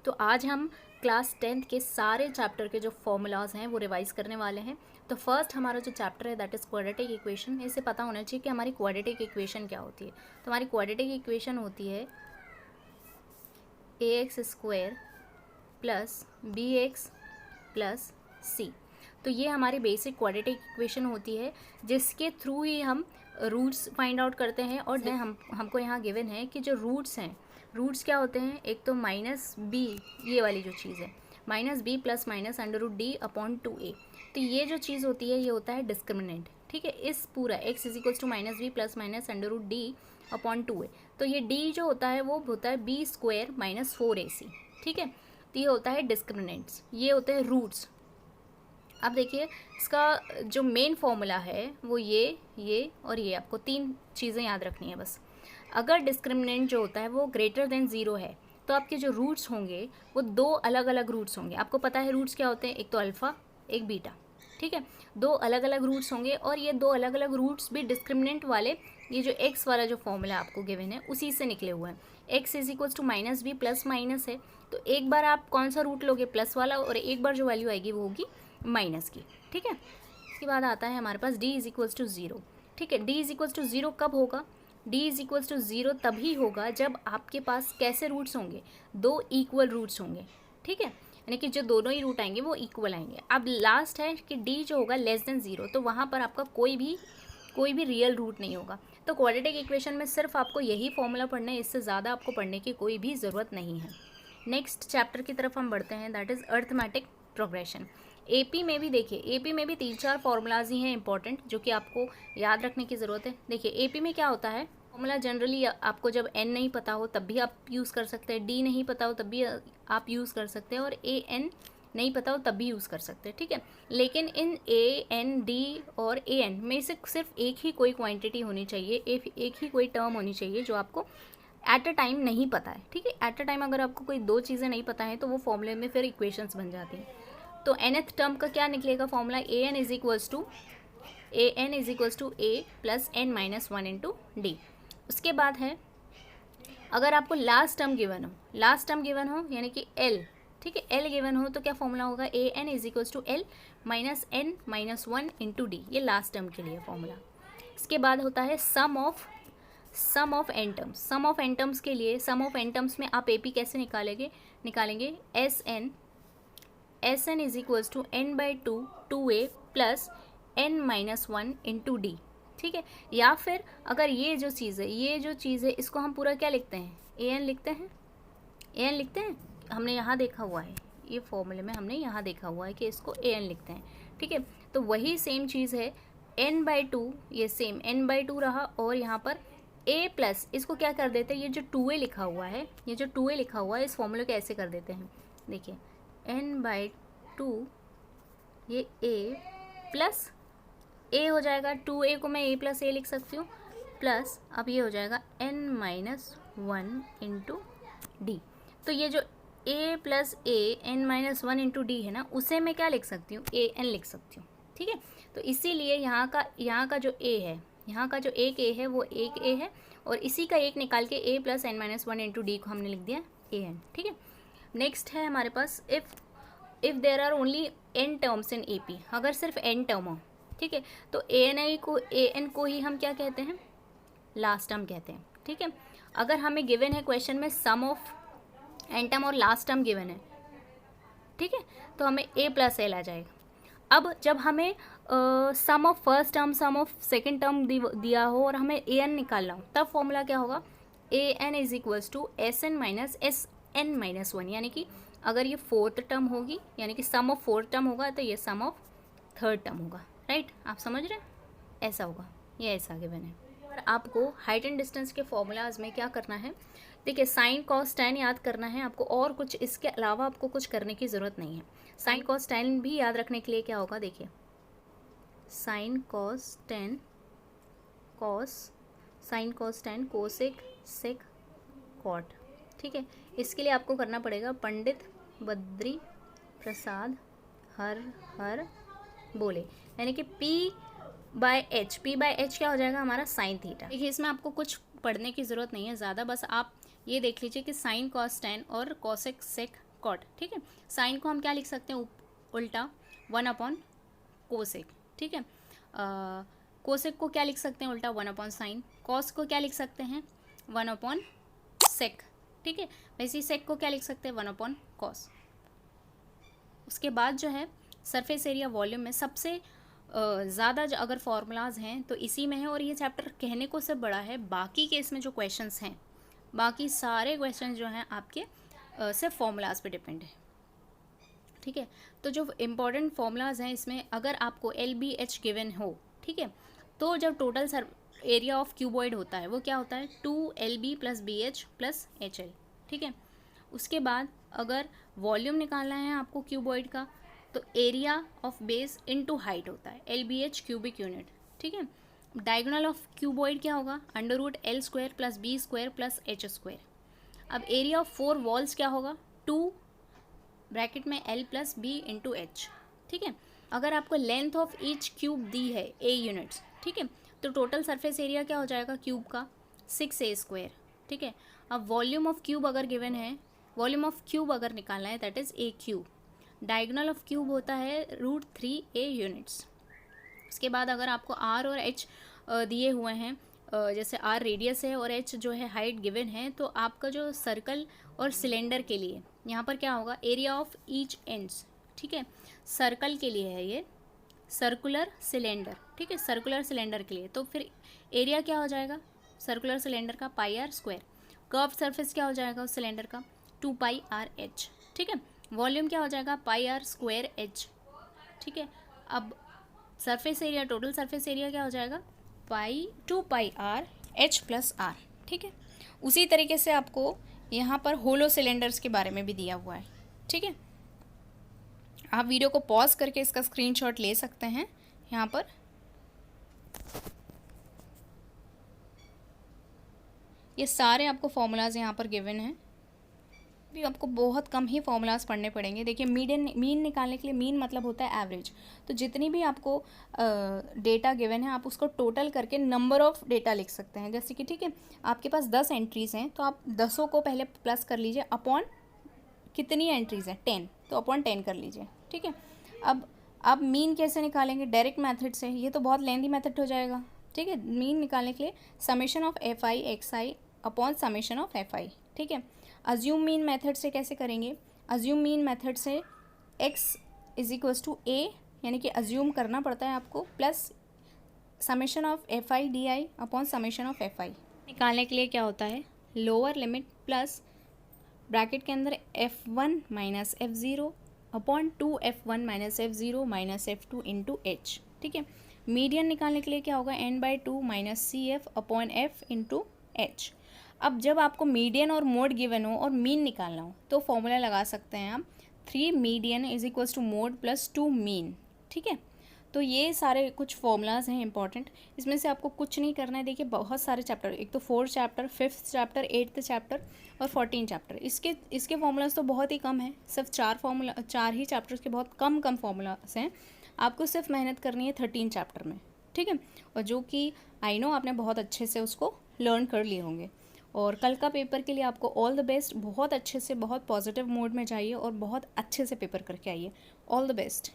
तो आज हम क्लास 10th के सारे चैप्टर के जो फॉर्मूलाज हैं वो रिवाइज करने वाले हैं। तो फर्स्ट हमारा जो चैप्टर है दैट इज़ क्वाड्रेटिक इक्वेशन। इसे पता होना चाहिए कि हमारी क्वाड्रेटिक इक्वेशन क्या होती है। तो हमारी क्वाड्रेटिक इक्वेशन होती है ax² plus bx plus c। तो ये हमारी बेसिक क्वाड्रेटिक इक्वेशन होती है जिसके थ्रू ही हम रूट्स फाइंड आउट करते हैं। और हमको यहाँ गिवन है कि जो रूट्स हैं, रूट्स क्या होते हैं, एक तो -b, ये वाली जो चीज़ है -b प्लस माइनस √d/2a। तो ये जो चीज़ होती है ये होता है डिस्क्रिमिनेंट। ठीक है, इस पूरा x is equals to -b plus minus √d/2a। तो ये d जो होता है वो होता है b² - 4ac। ठीक है, तो ये होता है डिस्क्रिमिनेंट्स, ये होते हैं रूट्स। अब देखिए इसका जो मेन फॉर्मूला है वो ये और ये, आपको तीन चीज़ें याद रखनी है बस। अगर डिस्क्रिमिनेंट जो होता है वो ग्रेटर देन 0 है तो आपके जो रूट्स होंगे वो दो अलग अलग रूट्स होंगे। आपको पता है रूट्स क्या होते हैं, एक तो अल्फ़ा एक बीटा। ठीक है, दो अलग अलग रूट्स होंगे और ये दो अलग अलग रूट्स भी डिस्क्रिमिनेंट वाले, ये जो एक्स वाला जो फॉर्मूला आपको गिवन है उसी से निकले हुए हैं। X is equals to -b plus minus है, तो एक बार आप कौन सा रूट लोगे, प्लस वाला, और एक बार जो वैल्यू आएगी वो होगी माइनस की। ठीक है, इसके बाद आता है हमारे पास d इज इक्वल्स टू 0। ठीक है, d इज इक्वल्स टू 0 कब होगा, d इज इक्वल्स टू 0 तभी होगा जब आपके पास कैसे रूट्स होंगे, दो इक्वल रूट्स होंगे। ठीक है, यानी कि जो दोनों ही रूट आएंगे वो इक्वल आएंगे। अब लास्ट है कि d जो होगा लेस देन 0, तो वहाँ पर आपका कोई भी रियल रूट नहीं होगा। तो क्वाड्रेटिक इक्वेशन में सिर्फ आपको यही फॉर्मूला पढ़ना है, इससे ज़्यादा आपको पढ़ने की कोई भी ज़रूरत नहीं है। नेक्स्ट चैप्टर की तरफ हम बढ़ते हैं, that is arithmetic progression. AP में भी देखिए, एपी में भी 3-4 फॉर्मूलाज ही हैं इंपॉर्टेंट जो कि आपको याद रखने की ज़रूरत है। देखिए एपी में क्या होता है, फॉर्मूला जनरली आपको जब एन नहीं पता हो तब भी आप यूज़ कर सकते हैं, डी नहीं पता हो तब भी आप यूज़ कर सकते हैं, और ए एन नहीं पता हो तब भी यूज़ कर सकते हैं। ठीक है, लेकिन इन ए एन डी और ए एन में से सिर्फ एक ही कोई क्वांटिटी होनी चाहिए, एक ही कोई टर्म होनी चाहिए जो आपको एट अ टाइम नहीं पता है। ठीक है, एट अ टाइम अगर आपको कोई दो चीज़ें नहीं पता है तो वो फॉर्मूले में फिर इक्वेशंस बन जाती हैं। तो nth टर्म का क्या निकलेगा formula, an is equals to a plus n minus 1 into D. उसके बाद है अगर आपको लास्ट टर्म गिवन हो यानी कि l, ठीक है, l गिवन हो तो क्या फॉर्मूला होगा, an is equals to l minus n minus 1 into D, ये लास्ट टर्म के लिए फॉर्मूला। इसके बाद होता है सम ऑफ एन टर्म्स के लिए, सम ऑफ एन टर्म्स में आप AP कैसे निकालेंगे S N is equals to n/2 2a plus n minus 1 into D. ठीक है, या फिर अगर ये जो चीज़ है इसको हम पूरा क्या लिखते हैं, an लिखते हैं। हमने यहाँ देखा हुआ है, ये फॉर्मूले में हमने यहाँ देखा हुआ है कि इसको an लिखते हैं। ठीक है, तो वही सेम चीज़ है n/2, ये सेम n/2 रहा, और यहाँ पर a प्लस इसको क्या कर देते हैं, ये जो 2a लिखा हुआ है इस फॉर्मूले को ऐसे कर देते हैं। देखिए n/2 ये a प्लस a हो जाएगा, 2a को मैं a प्लस a लिख सकती हूँ, प्लस अब ये हो जाएगा n माइनस 1 इंटू डी। तो ये जो a plus a n minus 1 into D है ना, उसे मैं क्या लिख सकती हूँ, a n लिख सकती हूँ। ठीक है, तो इसीलिए यहाँ का जो a है, यहाँ का जो एक a है वो एक a है, और इसी का एक निकाल के a plus n minus 1 into D को हमने लिख दिया a n। ठीक है, नेक्स्ट है हमारे पास if there are only n terms in AP, अगर सिर्फ n टर्म हो, ठीक है, तो an को ही हम क्या कहते हैं, लास्ट टर्म कहते हैं। ठीक है, अगर हमें गिवन है क्वेश्चन में सम ऑफ n टर्म और लास्ट टर्म गिवन है, ठीक है, तो हमें a प्लस l आ जाएगा। अब जब हमें sum of first term sum of second term दिया हो और हमें an निकालना हो, तब फॉर्मूला क्या होगा, an is equals to sn minus sn minus 1, यानी कि अगर ये फोर्थ टर्म होगी, यानी कि सम ऑफ फोर्थ टर्म होगा तो ये सम ऑफ थर्ड टर्म होगा। राइट, आप समझ रहे हैं, ऐसा होगा, ये ऐसा गिवन है। और आपको हाइट एंड डिस्टेंस के फॉर्मूलाज में क्या करना है, देखिए साइन कॉस टैन याद करना है आपको, और कुछ इसके अलावा आपको कुछ करने की ज़रूरत नहीं है। साइन कॉस टैन भी याद रखने के लिए क्या होगा, देखिए sine cos tan cosec sec cot. ठीक है, इसके लिए आपको करना पड़ेगा पंडित बद्री प्रसाद हर बोले, यानी कि P/H क्या हो जाएगा हमारा साइन थीटा। देखिए इसमें आपको कुछ पढ़ने की ज़रूरत नहीं है ज़्यादा, बस आप ये देख लीजिए कि साइन कॉस टैन और कोसेक सेक कॉट, ठीक है। साइन को हम क्या लिख सकते हैं, उल्टा 1/कोसेक, ठीक है। कोसेक को क्या लिख सकते हैं, उल्टा 1/साइन। कॉस को क्या लिख सकते हैं, 1/सेक, ठीक है। वैसे ही सेक को क्या लिख सकते हैं, 1/कॉस। उसके बाद जो है सरफेस एरिया वॉल्यूम में सबसे ज़्यादा जो अगर फॉर्मूलाज हैं तो इसी में है, और ये चैप्टर कहने को सब बड़ा है, बाकी के इसमें जो क्वेश्चंस हैं, बाकी सारे क्वेश्चंस जो हैं आपके सिर्फ फॉर्मूलाज पे डिपेंड है, ठीक है। तो जो इम्पॉर्टेंट फॉर्मूलाज हैं इसमें, अगर आपको LBH गिवन हो, ठीक है, तो जब टोटल एरिया ऑफ क्यूबॉइड होता है वो क्या होता है, 2LB + BH + HL, ठीक है। उसके बाद अगर वॉल्यूम निकालना है आपको क्यूबॉइड का, तो area of base into height होता है, LBH क्यूबिक यूनिट, ठीक है। डायगोनल ऑफ क्यूबॉइड क्या होगा, √L² + B² + H²। अब एरिया ऑफ 4 वॉल्स क्या होगा, 2 ब्रैकेट में L + B × H, ठीक है। अगर आपको लेंथ ऑफ ईच क्यूब दी है A यूनिट्स, ठीक है, तो टोटल सरफेस एरिया क्या हो जाएगा क्यूब का, 6A², ठीक है। अब वॉल्यूम ऑफ क्यूब अगर गिवन है, वॉल्यूम ऑफ क्यूब अगर निकालना है, that is A³। Diagonal of cube होता है √3A यूनिट्स। उसके बाद अगर आपको R और H दिए हुए हैं, जैसे R रेडियस है और H जो है हाइट गिवन है, तो आपका जो सर्कल और सिलेंडर के लिए यहाँ पर क्या होगा, एरिया ऑफ ईच एंड्स, ठीक है। सर्कल के लिए है ये, सर्कुलर सिलेंडर, ठीक है, सर्कुलर सिलेंडर के लिए, तो फिर एरिया क्या हो जाएगा सर्कुलर सिलेंडर का, πr²। कर्व सरफेस क्या हो जाएगा उस सिलेंडर का, 2πrh, ठीक है। वॉल्यूम क्या हो जाएगा, πr²h, ठीक है। अब surface area, total surface area क्या हो जाएगा, 2πrh + r, ठीक है। उसी तरीके से आपको यहाँ पर होलो सिलेंडर्स के बारे में भी दिया हुआ है, ठीक है। आप वीडियो को पॉज करके इसका स्क्रीनशॉट ले सकते हैं। यहाँ पर ये सारे आपको फॉर्मूलाज यहाँ पर गिवन हैं, भी आपको बहुत कम ही फॉर्मूलाज पढ़ने पड़ेंगे। देखिए मीन निकालने के लिए, मीन मतलब होता है एवरेज, तो जितनी भी आपको डेटा गिवन है आप उसको टोटल करके नंबर ऑफ डेटा लिख सकते हैं। जैसे कि ठीक है, आपके पास 10 एंट्रीज़ हैं, तो आप 10 को पहले प्लस कर लीजिए, अपॉन कितनी एंट्रीज़ हैं, 10, तो अपॉन 10 कर लीजिए, ठीक है। अब मीन कैसे निकालेंगे, डायरेक्ट मेथड से, ये तो बहुत लेंदी मेथड हो जाएगा, ठीक है। मीन निकालने के लिए summation of fi xi upon summation of fi, ठीक है। अज्यूम मीन मेथड से कैसे करेंगे, अज्यूम मीन मेथड से x = a, यानी कि अज्यूम करना पड़ता है आपको, plus summation of fi di upon summation of fi। निकालने के लिए क्या होता है, लोअर लिमिट प्लस ब्रैकेट के अंदर f1 - f0 upon 2f1 - f0 - f2 × h, ठीक है। मीडियन निकालने के लिए क्या होगा, n/2 - cf upon f × h। अब जब आपको मीडियन और मोड गिवन हो और मीन निकालना हो, तो फॉर्मूला लगा सकते हैं आप, 3 मीडियन = मोड + 2 मीन, ठीक है। तो ये सारे कुछ फॉर्मूलाज हैं इंपॉर्टेंट, इसमें से आपको कुछ नहीं करना है। देखिए बहुत सारे चैप्टर, एक तो 4th chapter, 5th chapter, 8th chapter और 14 चैप्टर, इसके फॉर्मूलाज तो बहुत ही कम है, सिर्फ 4 ही चैप्टर्स के बहुत कम फॉर्मूलाज हैं। आपको सिर्फ मेहनत करनी है 13 चैप्टर में, ठीक है, और जो कि आई नो आपने बहुत अच्छे से उसको लर्न कर लिए होंगे। और कल का पेपर के लिए आपको ऑल द बेस्ट, बहुत अच्छे से, बहुत पॉजिटिव मोड में जाइए और बहुत अच्छे से पेपर करके आइए। All the best.